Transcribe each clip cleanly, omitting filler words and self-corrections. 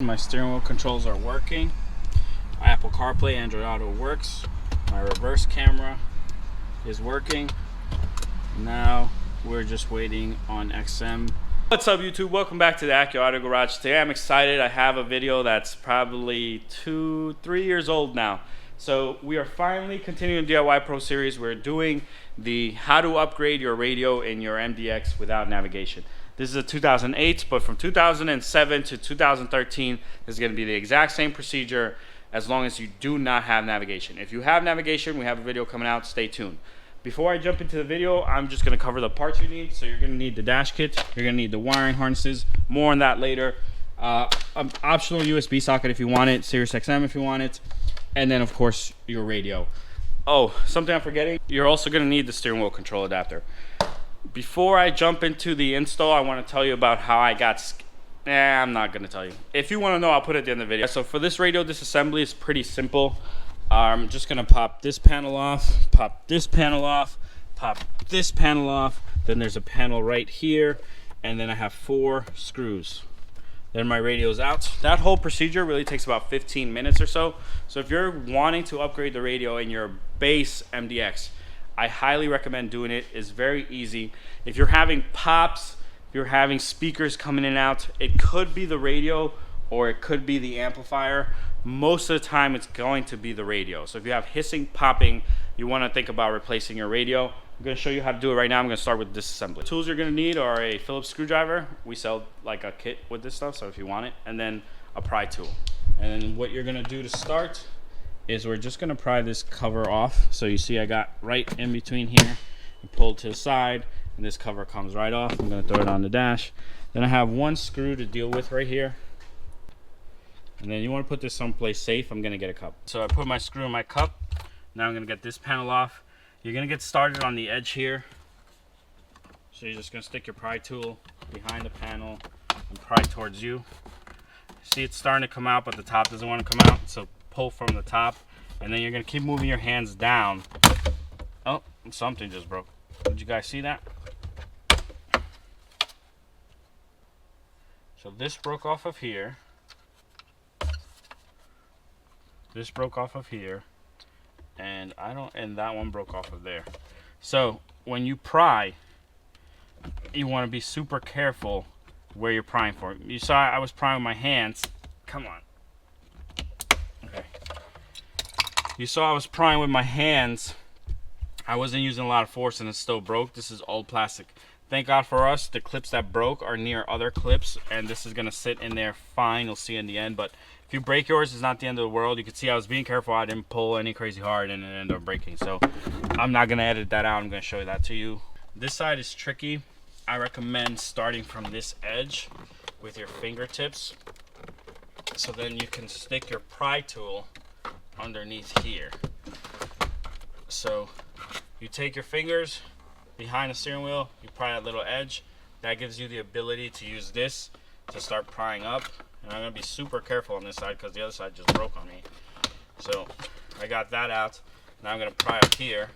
My steering wheel controls are working. Apple CarPlay, Android Auto works. My reverse camera is working. Now we're just waiting on XM. What's up, YouTube? Welcome back to the Acura Auto Garage. Today I'm excited. I have a video that's probably 2-3 years old now. So we are finally continuing the DIY Pro series. We're doing the how to upgrade your radio in your MDX without navigation. This is a 2008, but from 2007 to 2013, this is going to be the exact same procedure as long as you do not have navigation. If you have navigation, we have a video coming out. Stay tuned. Before I jump into the video, I'm just going to cover the parts you need. So you're going to need the dash kit. You're going to need the wiring harnesses. More on that later. An optional USB socket if you want it. Sirius XM if you want it. And then, of course, your radio. Oh, something I'm forgetting. You're also going to need the steering wheel control adapter. Before I jump into the install, I want to tell you about how I got I'm not going to tell you. If you want to know, I'll put it at the end of the video. So for this radio disassembly, it's pretty simple. I'm just going to pop this panel off, pop this panel off, pop this panel off. Then there's a panel right here. And then I have 4 screws. Then my radio's out. That whole procedure really takes about 15 minutes or so. So if you're wanting to upgrade the radio in your Base MDX, I highly recommend doing it. It's very easy. If you're having pops, if you're having speakers coming in and out, it could be the radio or it could be the amplifier. Most of the time it's going to be the radio. So if you have hissing, popping, you want to think about replacing your radio. I'm going to show you how to do it right now. I'm going to start with disassembly. Tools you're going to need are a Phillips screwdriver. We sell like a kit with this stuff, so if you want it. And then a pry tool. And then what you're going to do to start is we're just going to pry this cover off. So you see I got right in between here and pull to the side, and this cover comes right off. I'm going to throw it on the dash. Then I have 1 screw to deal with right here. And then you want to put this someplace safe. I'm going to get a cup. So I put my screw in my cup. Now I'm going to get this panel off. You're going to get started on the edge here. So you're just going to stick your pry tool behind the panel and pry towards you. See, it's starting to come out, but the top doesn't want to come out. So pull from the top, and then you're going to keep moving your hands down. Oh, something just broke. Did you guys see that? So this broke off of here. This broke off of here. And that one broke off of there. So when you pry, you want to be super careful where you're prying for. You saw I was prying with my hands. Come on. Okay. You saw I was prying with my hands. I wasn't using a lot of force and it still broke. This is old plastic. Thank God for us, the clips that broke are near other clips, and this is going to sit in there fine. You'll see in the end. But if you break yours, it's not the end of the world. You can see I was being careful. I didn't pull any crazy hard and it ended up breaking. So I'm not going to edit that out. I'm going to show you that to you. This side is tricky. I recommend starting from this edge with your fingertips. So then you can stick your pry tool underneath here. So you take your fingers behind the steering wheel, you pry that little edge. That gives you the ability to use this to start prying up. And I'm going to be super careful on this side because the other side just broke on me. So I got that out. Now I'm going to pry up here.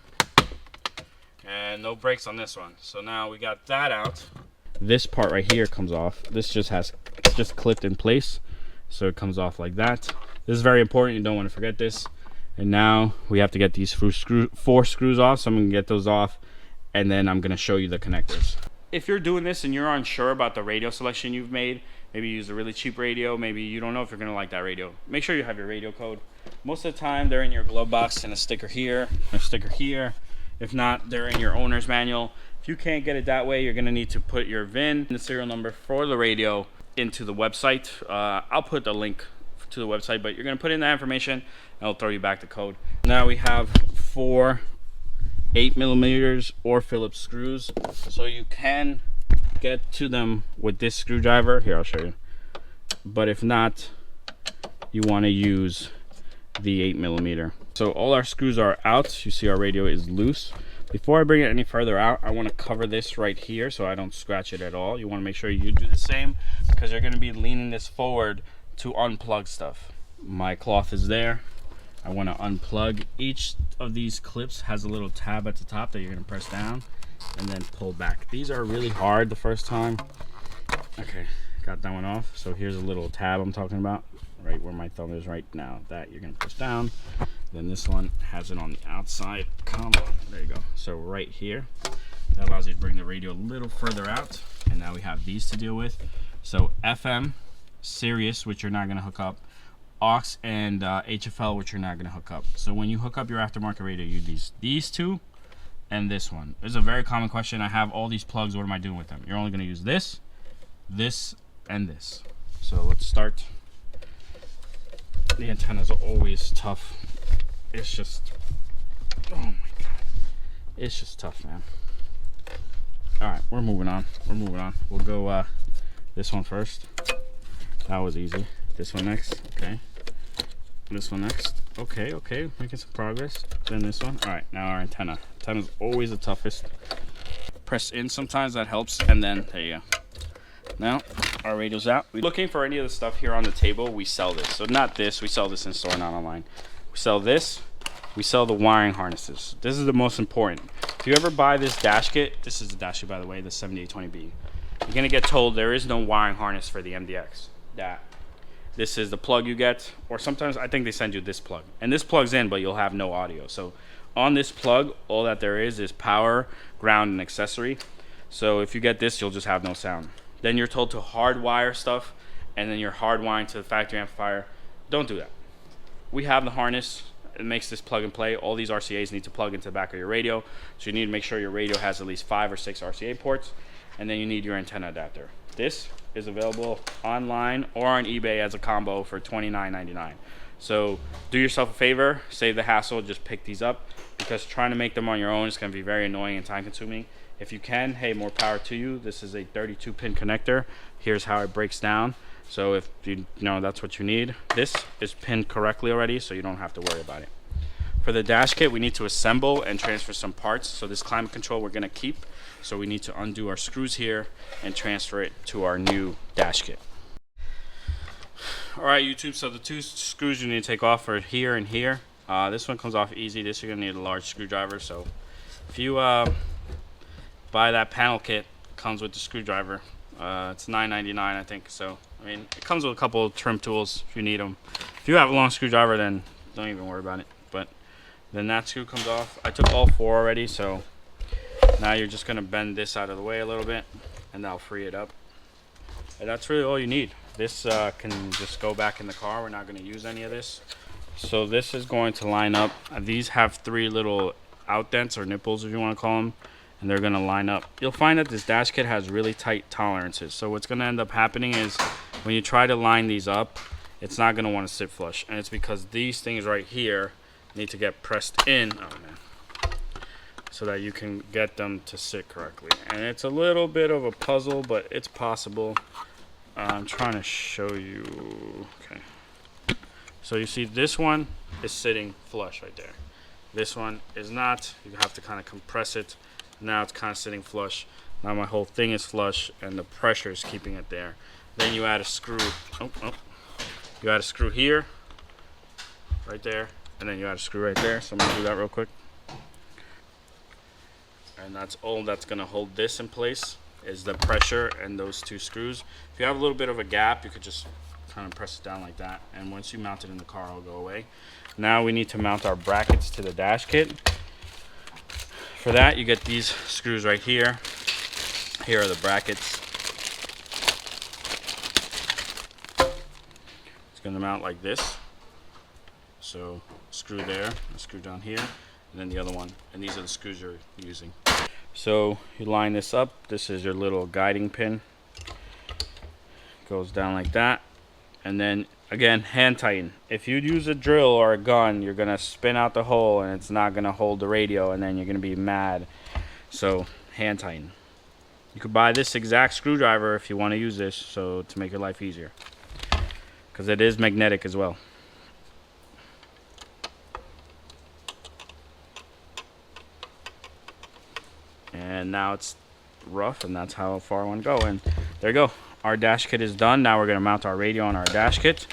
And no brakes on this one. So now we got that out. This part right here comes off. This it's just clipped in place. So it comes off like that. This is very important. You don't want to forget this. And now we have to get these 4 screws off. So I'm going to get those off. And then I'm going to show you the connectors. If you're doing this and you're unsure about the radio selection you've made, maybe you use a really cheap radio, maybe you don't know if you're going to like that radio, make sure you have your radio code. Most of the time they're in your glove box and a sticker here, a sticker here. If not, they're in your owner's manual. If you can't get it that way, you're going to need to put your VIN and the serial number for the radio into the website. I'll put the link to the website, but you're going to put in that information and it'll throw you back the code. Now we have 4 8mm or Phillips screws, so you can get to them with this screwdriver. Here, I'll show you. But if not, you want to use the 8mm. So all our screws are out. You see our radio is loose. Before I bring it any further out, I want to cover this right here so I don't scratch it at all. You want to make sure you do the same because you're going to be leaning this forward to unplug stuff. My cloth is there. I want to unplug. Each of these clips has a little tab at the top that you're going to press down and then pull back. These are really hard the first time. Okay, got that one off. So here's a little tab I'm talking about, right where my thumb is right now. That you're gonna push down. Then this one has it on the outside. Come on, there you go. So right here, that allows you to bring the radio a little further out. And now we have these to deal with. So FM, Sirius, which you're not gonna hook up, aux and HFL, which you're not gonna hook up. So when you hook up your aftermarket radio, you use these two and this one. This is a very common question. I have all these plugs, what am I doing with them? You're only gonna use this, this, and this. So let's start. The antennas are always tough. It's just, oh my god, it's just tough, man. All right, we're moving on. We'll go this one first. That was easy. This one next. Okay. This one next. Okay, making some progress. Then this one. All right, now our antenna. Antenna's always the toughest. Press in sometimes, that helps, and then there you go. Now our radio's out. We're looking for any of the stuff here on the table. We sell this. So not this. We sell this in store, not online. We sell this. We sell the wiring harnesses. This is the most important. If you ever buy this dash kit, this is the dash kit, by the way, the 7820B. You're gonna get told there is no wiring harness for the MDX. This is the plug you get, or sometimes I think they send you this plug. And this plugs in, but you'll have no audio. So on this plug, all that there is power, ground, and accessory. So if you get this, you'll just have no sound. Then you're told to hardwire stuff, and then you're hardwiring to the factory amplifier. Don't do that. We have the harness. It makes this plug and play. All these RCAs need to plug into the back of your radio. So you need to make sure your radio has at least 5 or 6 RCA ports. And then you need your antenna adapter. This is available online or on eBay as a combo for $29.99. So do yourself a favor, save the hassle, just pick these up, because trying to make them on your own is going to be very annoying and time consuming. If you can, hey, more power to you. This is a 32 pin connector. Here's how it breaks down. So if you know that's what you need, this is pinned correctly already, so you don't have to worry about it. For the dash kit, we need to assemble and transfer some parts. So this climate control we're gonna keep. So we need to undo our screws here and transfer it to our new dash kit. All right, YouTube, so the 2 screws you need to take off are here and here. This one comes off easy. This you're gonna need a large screwdriver. So if you buy that panel kit, it comes with the screwdriver. It's $9.99, I think. So I mean, it comes with a couple of trim tools if you need them. If you have a long screwdriver, then don't even worry about it. But then that screw comes off. I took all 4 already, so now you're just gonna bend this out of the way a little bit, and that'll free it up. And that's really all you need. This can just go back in the car. We're not gonna use any of this. So this is going to line up. These have 3 little outdents or nipples, if you want to call them, and they're gonna line up. You'll find that this dash kit has really tight tolerances. So what's gonna end up happening is when you try to line these up, it's not gonna want to sit flush, and it's because these things right here need to get pressed in. Oh man. So that you can get them to sit correctly. And it's a little bit of a puzzle, but it's possible. I'm trying to show you. Okay. So you see this one is sitting flush right there. This one is not. You have to kind of compress it. Now it's kind of sitting flush. Now my whole thing is flush, and the pressure is keeping it there. Then you add a screw. You add a screw here, right there, and then you add a screw right there. So I'm gonna do that real quick. And that's all that's gonna hold this in place is the pressure and those 2 screws. If you have a little bit of a gap, you could just kind of press it down like that, and once you mount it in the car, it'll go away. Now we need to mount our brackets to the dash kit. For that, you get these screws right here. Here are the brackets. It's gonna mount like this. So screw there, a screw down here, and then the other one, and these are the screws you're using. So you line this up. This is your little guiding pin. Goes down like that, and then again, hand tighten. If you use a drill or a gun, you're gonna spin out the hole and it's not gonna hold the radio, and then you're gonna be mad. So hand tighten. You could buy this exact screwdriver if you want to use this, so to make your life easier, because it is magnetic as well. And now it's rough, and that's how far I want to go. And there you go. Our dash kit is done. Now we're going to mount our radio on our dash kit.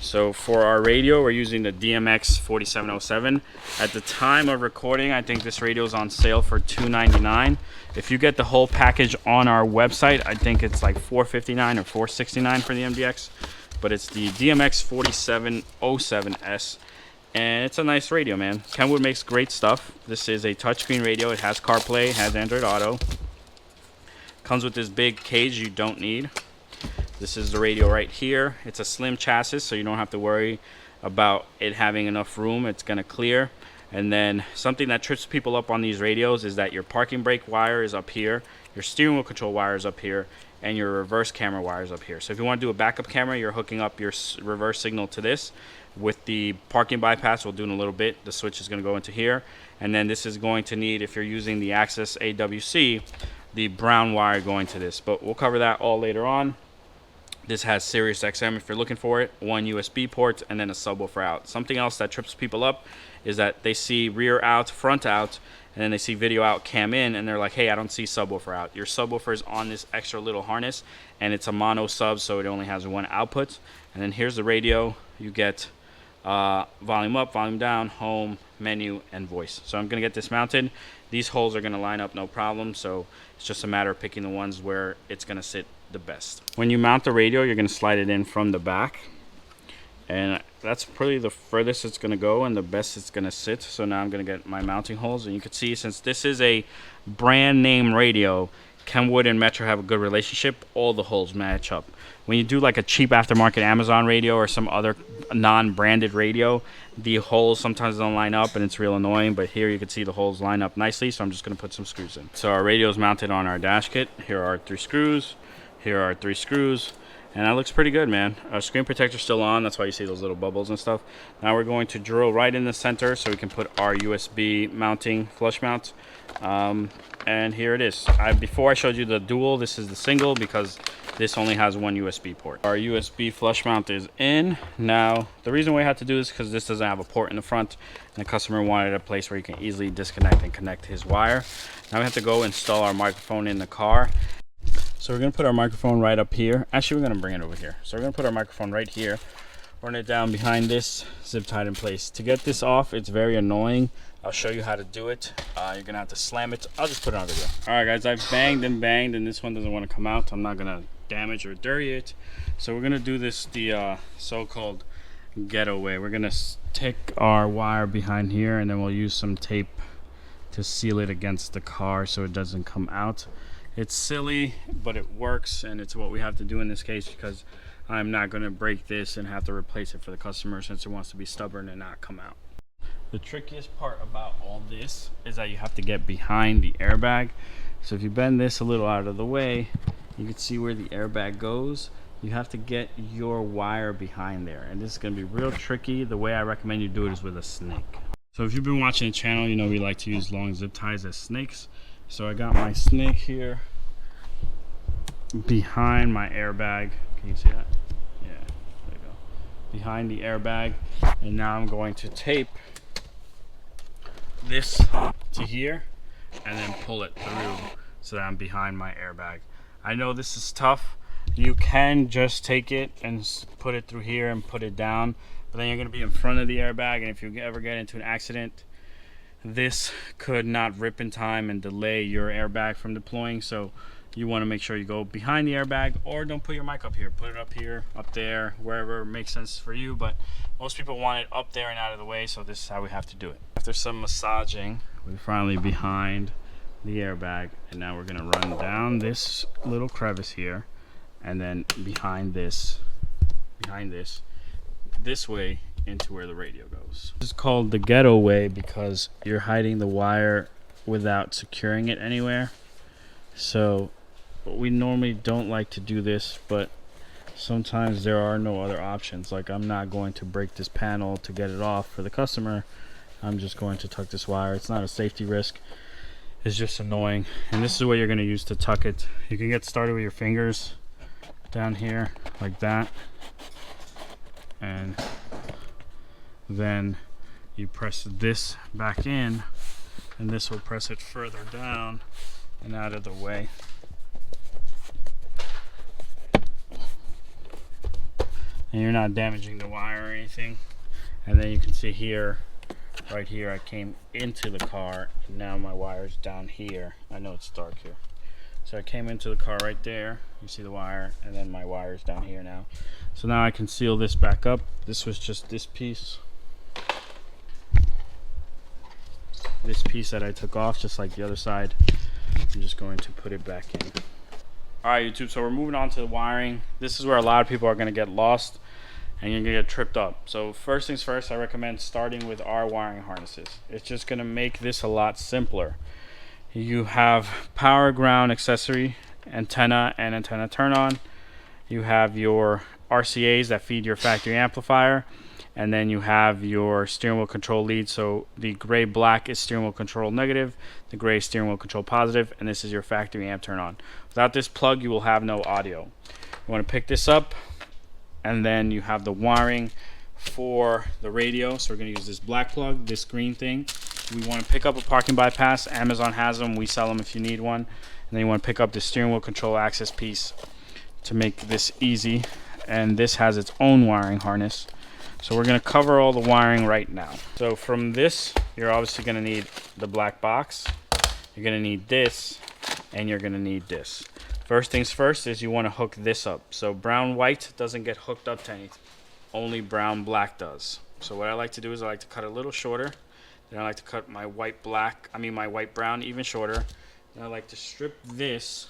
So for our radio, we're using the DMX 4707. At the time of recording, I think this radio is on sale for $299. If you get the whole package on our website, I think it's like $459 or $469 for the MDX. But it's the DMX 4707S. And it's a nice radio, man. Kenwood makes great stuff. This is a touchscreen radio. It has CarPlay, it has Android Auto. Comes with this big cage you don't need. This is the radio right here. It's a slim chassis, so you don't have to worry about it having enough room. It's gonna clear. And then something that trips people up on these radios is that your parking brake wire is up here, your steering wheel control wire is up here, and your reverse camera wire is up here. So if you want to do a backup camera, you're hooking up your reverse signal to this. With the parking bypass, we'll do in a little bit. The switch is going to go into here, and then this is going to need, if you're using the Access AWC, the brown wire going to this. But we'll cover that all later on. This has Sirius XM if you're looking for it, one USB port, and then a subwoofer out. Something else that trips people up is that they see rear out, front out, and then they see video out, cam in, and they're like, hey, I don't see subwoofer out. Your subwoofer is on this extra little harness, and it's a mono sub, so it only has one output. And then here's the radio. You get volume up, volume down, home, menu, and voice. So I'm going to get this mounted. These holes are going to line up no problem, so it's just a matter of picking the ones where it's going to sit the best. When you mount the radio, you're going to slide it in from the back, and that's probably the furthest it's going to go and the best it's going to sit. So now I'm going to get my mounting holes, and you can see, since this is a brand name radio, Kenwood and Metro have a good relationship. All the holes match up. When you do like a cheap aftermarket Amazon radio or some other non-branded radio, the holes sometimes don't line up and it's real annoying, but here you can see the holes line up nicely, so I'm just going to put some screws in. So our radio is mounted on our dash kit. Here are 3 screws. Here are 3 screws. And that looks pretty good, man. Our screen protector's still on. That's why you see those little bubbles and stuff. Now we're going to drill right in the center so we can put our USB mounting flush mount. And here it is. Before I showed you the dual, this is the single because this only has one USB port. Our USB flush mount is in. Now, the reason we had to do this is because this doesn't have a port in the front, and the customer wanted a place where you can easily disconnect and connect his wire. Now we have to go install our microphone in the car. So we're going to put our microphone right up here. Actually, we're going to bring it over here. So we're going to put our microphone right here, run it down behind this, zip tied in place. To get this off, it's very annoying. I'll show you how to do it. You're going to have to slam it. I'll just put it on video. All right, guys, I've banged and banged, and this one doesn't want to come out. I'm not going to damage or dirty it. So we're going to do this the so-called ghetto way. We're going to take our wire behind here, and then we'll use some tape to seal it against the car so it doesn't come out. It's silly, but it works, and it's what we have to do in this case because I'm not going to break this and have to replace it for the customer since it wants to be stubborn and not come out. The trickiest part about all this is that you have to get behind the airbag. So if you bend this a little out of the way, you can see where the airbag goes. You have to get your wire behind there, and this is going to be real tricky. The way I recommend you do it is with a snake. So if you've been watching the channel, you know we like to use long zip ties as snakes. So I got my snake here behind my airbag. Can you see that? Yeah, there you go. Behind the airbag. And now I'm going to tape this to here and then pull it through so that I'm behind my airbag. I know this is tough. You can just take it and put it through here and put it down, but then you're going to be in front of the airbag, and if you ever get into an accident, this could not rip in time and delay your airbag from deploying. So you want to make sure you go behind the airbag, or don't put your mic up here. Put it up here, up there, wherever makes sense for you. But most people want it up there and out of the way, so this is how we have to do it. After some massaging, we're finally behind the airbag, and now we're going to run down this little crevice here, and then behind this way into where the radio goes. This is called the ghetto way because you're hiding the wire without securing it anywhere. So we normally don't like to do this, but sometimes there are no other options. Like, I'm not going to break this panel to get it off for the customer. I'm just going to tuck this wire. It's not a safety risk. It's just annoying. And this is what you're going to use to tuck it. You can get started with your fingers down here like that, and then you press this back in, and this will press it further down and out of the way. and you're not damaging the wire or anything. And then you can see here, right here, I came into the car, and now my wire's down here. I know it's dark here. So I came into the car right there, you see the wire, and then my wire's down here now. So now I can seal this back up. This was just this piece. This piece that I took off, just like the other side. I'm just going to put it back in. Alright YouTube, so we're moving on to the wiring. This is where a lot of people are going to get lost and you're going to get tripped up. So first things first, I recommend starting with our wiring harnesses. It's just going to make this a lot simpler. You have power, ground, accessory, antenna, and antenna turn on. You have your RCAs that feed your factory amplifier, and then you have your steering wheel control lead. So the gray black is steering wheel control negative, the gray is steering wheel control positive, and this is your factory amp turn on. Without this plug, you will have no audio. You want to pick this up, and then you have the wiring for the radio. So we're going to use this black plug, this green thing. We want to pick up a parking bypass. Amazon has them, we sell them if you need one. And then you want to pick up the steering wheel control access piece to make this easy. And this has its own wiring harness. So we're going to cover all the wiring right now. So from this, you're obviously going to need the black box. You're going to need this, and you're going to need this. First things first is you want to hook this up. So brown white doesn't get hooked up to anything. Only brown black does. So what I like to do is I like to cut it a little shorter. Then I like to cut my white brown even shorter. Then I like to strip this.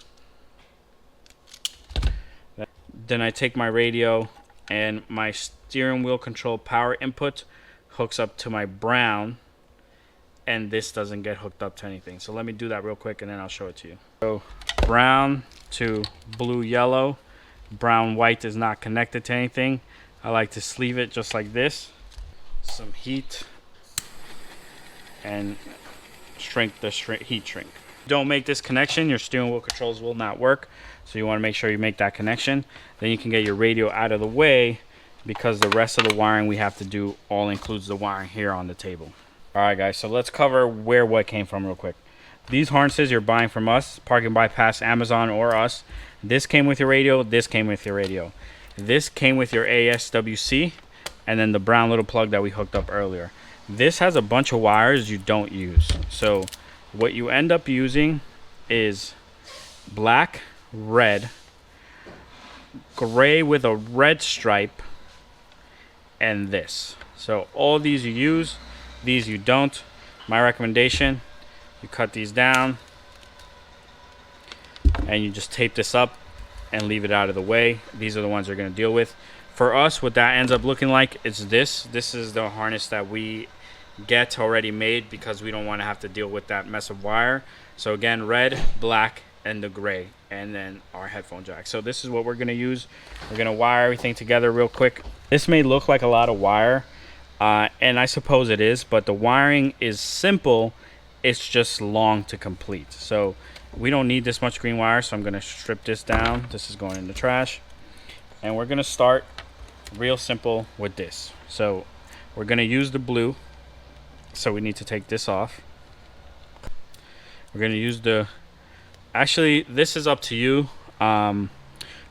Then I take my radio, and my steering wheel control power input hooks up to my brown, and this doesn't get hooked up to anything. So let me do that real quick and then I'll show it to you. So brown to blue yellow, brown white is not connected to anything. I like to sleeve it just like this, some heat, and shrink the heat shrink. Don't make this connection, your steering wheel controls will not work. So you want to make sure you make that connection. Then you can get your radio out of the way, because the rest of the wiring we have to do all includes the wiring here on the table. Alright guys, so let's cover where what came from real quick. These harnesses you're buying from us, Parking Bypass, Amazon, or us. This came with your radio, this came with your radio. This came with your ASWC, and then the brown little plug that we hooked up earlier. This has a bunch of wires you don't use. So what you end up using is black, red, gray with a red stripe, and this. So all these you use, these you don't. My recommendation, you cut these down and you just tape this up and leave it out of the way. These are the ones you're going to deal with. For us, what that ends up looking like is this. This is the harness that we get already made because we don't want to have to deal with that mess of wire. So again, red, black, and the gray, and then our headphone jack. So this is what we're going to use. We're going to wire everything together real quick. This may look like a lot of wire, and I suppose it is, but the wiring is simple. It's just long to complete. So we don't need this much green wire, so I'm going to strip this down. This is going in the trash. And we're going to start real simple with this. So we're going to use the blue. So we need to take this off. We're going to use the, actually this is up to you.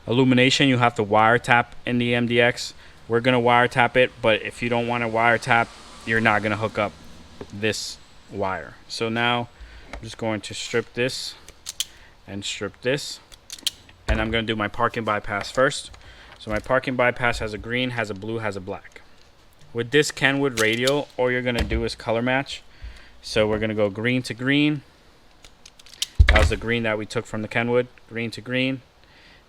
Illumination, you have to wiretap in the MDX. We're going to wiretap it, but if you don't want to wiretap, you're not going to hook up this wire. So now I'm just going to strip this and strip this, and I'm going to do my parking bypass first. So my parking bypass has a green, has a blue, has a black. With this Kenwood radio, all you're going to do is color match. So we're going to go green to green. That was the green that we took from the Kenwood. Green to green.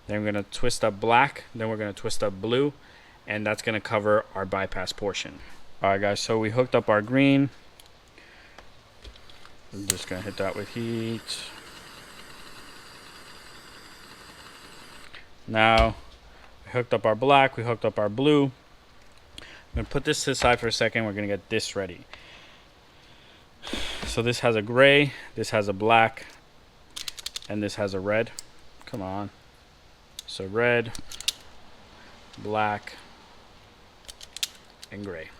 Then we're going to twist up black. Then we're going to twist up blue. And that's going to cover our bypass portion. Alright guys, so we hooked up our green. I'm just going to hit that with heat. Now, we hooked up our black. We hooked up our blue. I'm going to put this to the side for a second. We're going to get this ready. So this has a gray, this has a black, and this has a red. Come on. So red, black, and gray.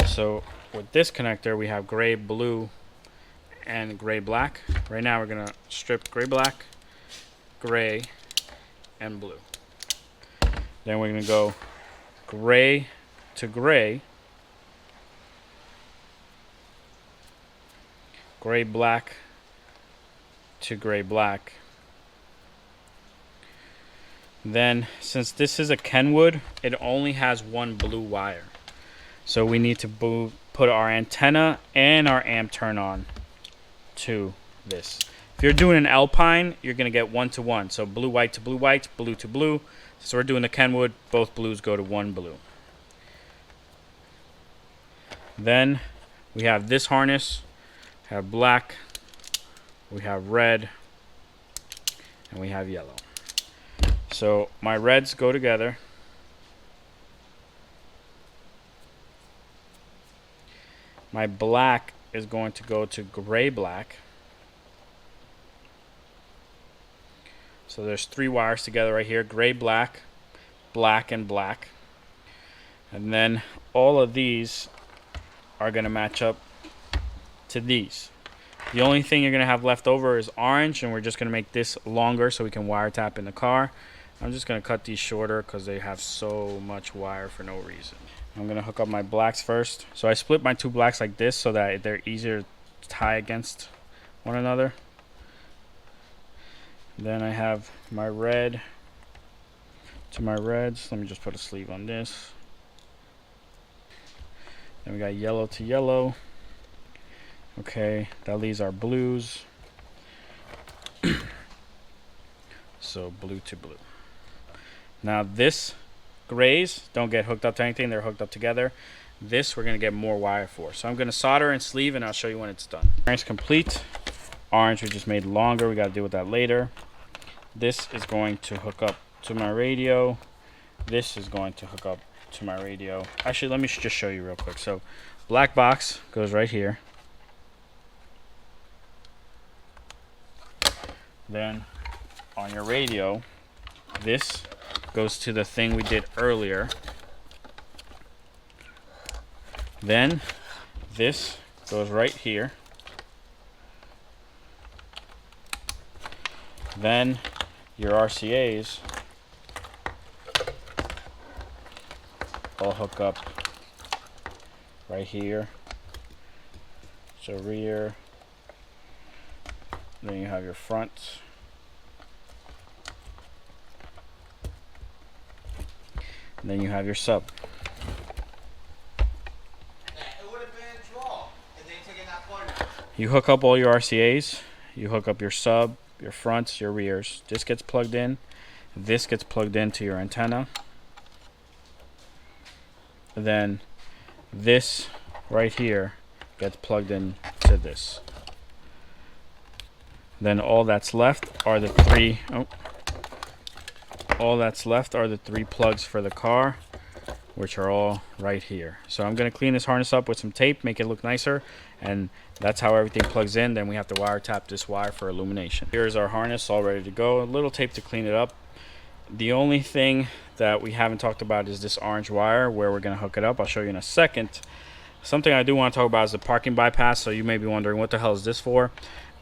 So with this connector, we have gray, blue, and gray, black. Right now we're going to strip gray, black, gray, and blue. Then we're going to go gray to gray, gray black to gray black. Then, since this is a Kenwood, it only has one blue wire. So we need to put our antenna and our amp turn on to this. If you're doing an Alpine, you're going to get 1 to 1. So blue, white to blue, white, blue to blue. So we're doing the Kenwood, both blues go to one blue. Then we have this harness, we have black, we have red, and we have yellow. So my reds go together. My black is going to go to gray black. So there's 3 wires together right here, gray black, black and black. And then all of these are going to match up to these. The only thing you're going to have left over is orange, and we're just going to make this longer so we can wiretap in the car. I'm just going to cut these shorter because they have so much wire for no reason. I'm going to hook up my blacks first. So I split my 2 blacks like this so that they're easier to tie against one another. Then I have my red to my reds. Let me just put a sleeve on this. Then we got yellow to yellow. Okay, that leaves our blues. So blue to blue. Now this grays don't get hooked up to anything, they're hooked up together. This we're going to get more wire for. So I'm going to solder and sleeve, and I'll show you when it's done. Orange complete. Orange we just made longer, we got to deal with that later. This is going to hook up to my radio. This is going to hook up to my radio. Actually, let me just show you real quick. So black box goes right here. Then on your radio, this goes to the thing we did earlier. Then this goes right here. Then your RCAs all hook up right here. So rear, then you have your front. And then you have your sub. You hook up all your RCAs, you hook up your sub, your fronts, your rears. This gets plugged in. This gets plugged into your antenna. Then this right here gets plugged in to this. Then all that's left are the 3 plugs for the car, which are all right here. So I'm going to clean this harness up with some tape, make it look nicer, and that's how everything plugs in. Then we have to wire tap this wire for illumination. Here's our harness all ready to go. A little tape to clean it up. The only thing that we haven't talked about is this orange wire, where we're going to hook it up. I'll show you in a second. Something I do want to talk about is the parking bypass. So you may be wondering, what the hell is this for?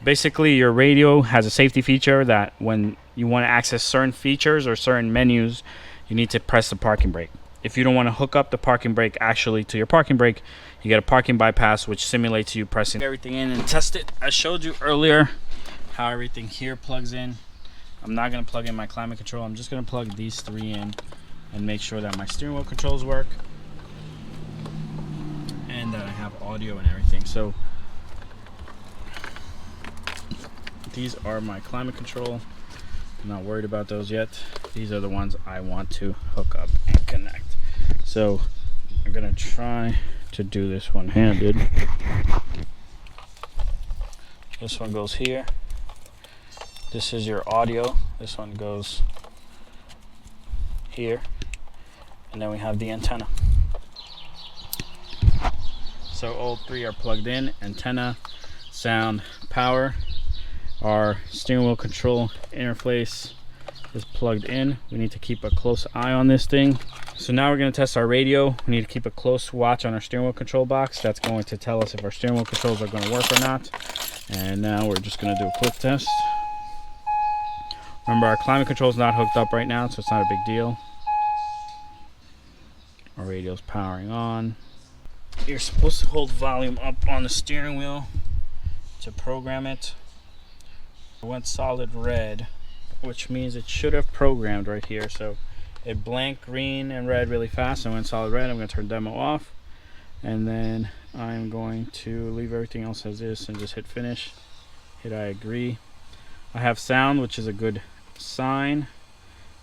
Basically, your radio has a safety feature that when you want to access certain features or certain menus, you need to press the parking brake. If you don't want to hook up the parking brake actually to your parking brake, you get a parking bypass, which simulates you pressing everything in and test it. I showed you earlier how everything here plugs in. I'm not going to plug in my climate control. I'm just going to plug these 3 in and make sure that my steering wheel controls work and that I have audio and everything. So these are my climate control. I'm not worried about those yet. These are the ones I want to hook up and connect. So I'm gonna try to do this one-handed. This one goes here. This is your audio. This one goes here. And then we have the antenna. So all 3 are plugged in: antenna, sound, power. Our steering wheel control interface is plugged in. We need to keep a close eye on this thing. So now we're going to test our radio. We need to keep a close watch on our steering wheel control box. That's going to tell us if our steering wheel controls are going to work or not. And now we're just going to do a quick test. Remember, our climate control is not hooked up right now, so it's not a big deal. Our radio's powering on. You're supposed to hold volume up on the steering wheel to program it. It went solid red, which means it should have programmed right here. So it blanked green and red really fast and went solid red. I'm going to turn demo off, and then I'm going to leave everything else as is and just hit finish. Hit I agree. I have sound, which is a good sign.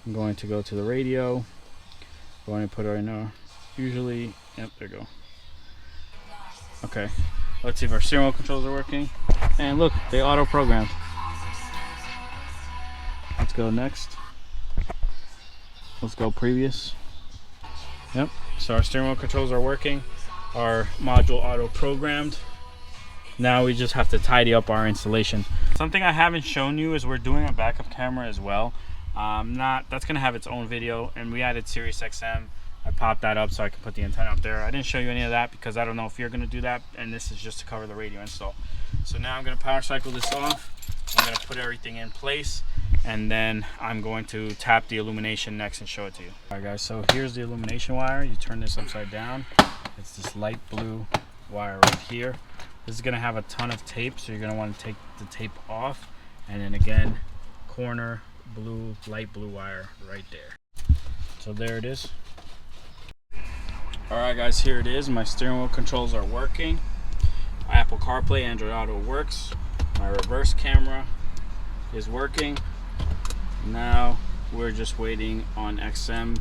I'm going to go to the radio. I'm going to put it right now. Usually, yep, there you go. Okay, let's see if our steering wheel controls are working. And look, they auto-programmed. Let's go next. Let's go previous. Yep, so our steering wheel controls are working. Our module auto-programmed. Now we just have to tidy up our installation. Something I haven't shown you is we're doing a backup camera as well. That's gonna have its own video, and we added Sirius XM. I popped that up so I can put the antenna up there. I didn't show you any of that because I don't know if you're gonna do that, and this is just to cover the radio install. So now I'm gonna power cycle this off. I'm gonna put everything in place, and then I'm going to tap the illumination next and show it to you. All right guys, so here's the illumination wire. You turn this upside down. It's this light blue wire right here. This is gonna have a ton of tape, so you're gonna wanna take the tape off, and then again, corner blue, light blue wire right there. So there it is. Alright guys, here it is. My steering wheel controls are working. Apple CarPlay, Android Auto works. My reverse camera is working. Now we're just waiting on XM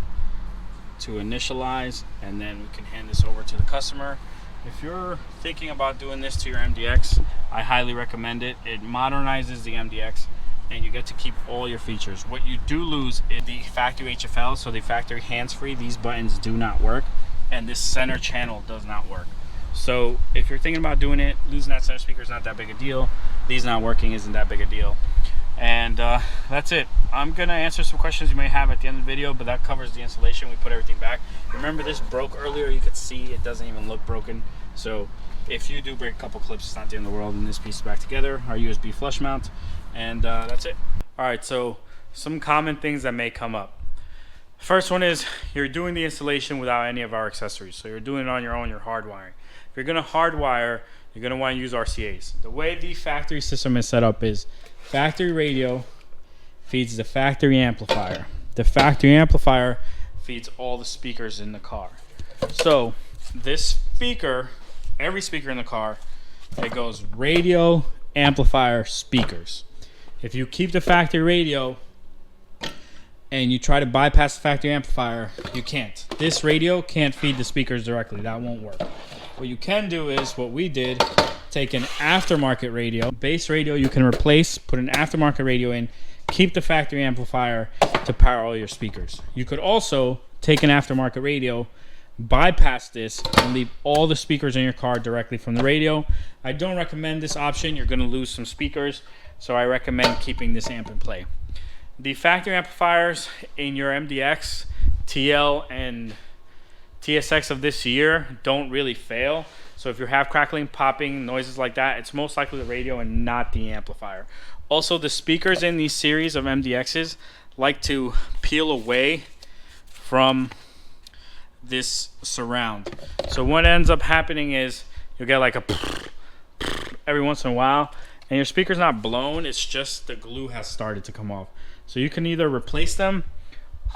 to initialize, and then we can hand this over to the customer. If you're thinking about doing this to your MDX, I highly recommend it. It modernizes the MDX, and you get to keep all your features. What you do lose is the factory HFL, so the factory hands-free. These buttons do not work, and this center channel does not work. So if you're thinking about doing it, losing that center speaker is not that big a deal. These not working isn't that big a deal. And that's it. I'm gonna answer some questions you may have at the end of the video, but that covers the installation. We put everything back. Remember, this broke earlier. You could see it doesn't even look broken. So if you do break a couple clips, it's not the end of the world, and this piece is back together. Our USB flush mount, and that's it. All right, so some common things that may come up. First one is you're doing the installation without any of our accessories. So you're doing it on your own, you're hardwiring. If you're gonna hardwire, you're gonna wanna use RCAs. The way the factory system is set up is factory radio feeds the factory amplifier. The factory amplifier feeds all the speakers in the car. So this speaker, every speaker in the car, it goes radio, amplifier, speakers. If you keep the factory radio and you try to bypass the factory amplifier, you can't. This radio can't feed the speakers directly. That won't work. What you can do is what we did, take an aftermarket radio. Base radio you can replace, put an aftermarket radio in, keep the factory amplifier to power all your speakers. You could also take an aftermarket radio, bypass this, and leave all the speakers in your car directly from the radio. I don't recommend this option. You're gonna lose some speakers, so I recommend keeping this amp in play. The factory amplifiers in your MDX, TL, and TSX of this year don't really fail. So if you have crackling, popping, noises like that, it's most likely the radio and not the amplifier. Also, the speakers in these series of MDXs like to peel away from this surround. So what ends up happening is you'll get like a every once in a while, and your speaker's not blown, it's just the glue has started to come off. So you can either replace them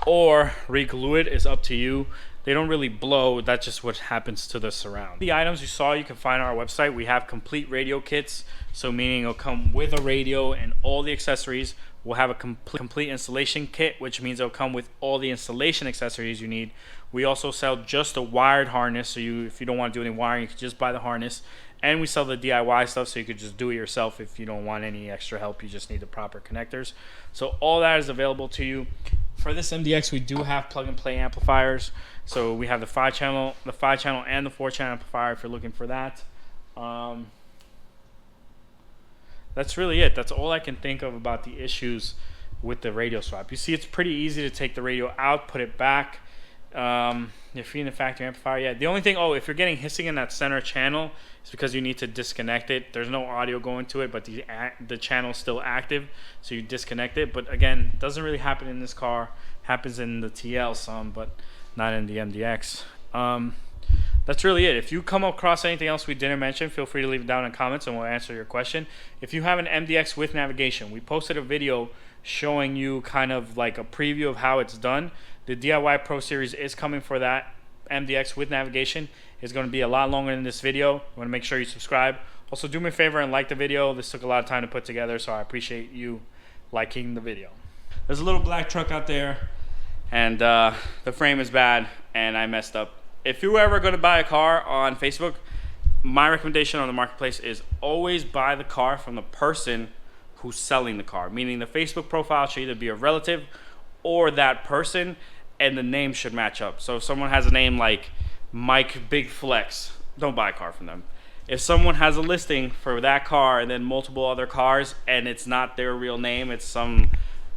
or re-glue it. Is up to you. They don't really blow, that's just what happens to the surround. The items you saw you can find on our website. We have complete radio kits, so meaning it'll come with a radio and all the accessories. We'll have a complete installation kit, which means it'll come with all the installation accessories you need. We also sell just a wired harness, so if you don't want to do any wiring, you can just buy the harness. And we sell the DIY stuff, so you could just do it yourself if you don't want any extra help. You just need the proper connectors. So all that is available to you. For this MDX, we do have plug-and-play amplifiers. So we have the 5-channel, and the 4-channel amplifier if you're looking for that. That's really it. That's all I can think of about the issues with the radio swap. You see, it's pretty easy to take the radio out, put it back. You're feeding the factory amplifier. Yeah, the only thing, if you're getting hissing in that center channel, it's because you need to disconnect it. There's no audio going to it, but the channel's still active, so you disconnect it. But again, it doesn't really happen in this car. Happens in the TL some, but not in the MDX. That's really it. If you come across anything else we didn't mention, feel free to leave it down in comments and we'll answer your question. If you have an MDX with navigation, we posted a video showing you kind of like a preview of how it's done. The DIY Pro Series is coming for that MDX with navigation. It's going to be a lot longer than this video. You want to make sure you subscribe. Also, do me a favor and like the video. This took a lot of time to put together, so I appreciate you liking the video. There's a little black truck out there, and the frame is bad, and I messed up. If you're ever going to buy a car on Facebook, my recommendation on the marketplace is always buy the car from the person who's selling the car. Meaning the Facebook profile should either be a relative or that person, and the name should match up. So if someone has a name like Mike Big Flex, don't buy a car from them. If someone has a listing for that car and then multiple other cars and it's not their real name, it's some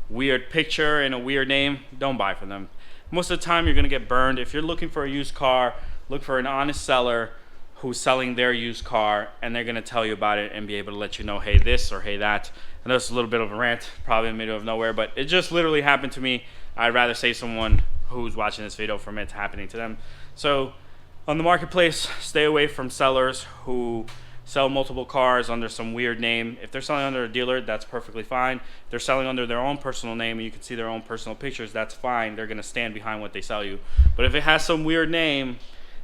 weird picture and a weird name, don't buy from them. Most of the time you're gonna get burned. If you're looking for a used car, look for an honest seller who's selling their used car, and they're gonna tell you about it and be able to let you know, hey this or hey that. I know it's a little bit of a rant, probably in the middle of nowhere, but it just literally happened to me. I'd rather save someone who's watching this video from it happening to them. So on the marketplace, stay away from sellers who sell multiple cars under some weird name. If they're selling under a dealer, that's perfectly fine. If they're selling under their own personal name and you can see their own personal pictures, that's fine. They're gonna stand behind what they sell you. But if it has some weird name,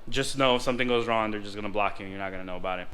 just know if something goes wrong, they're just gonna block you and you're not gonna know about it.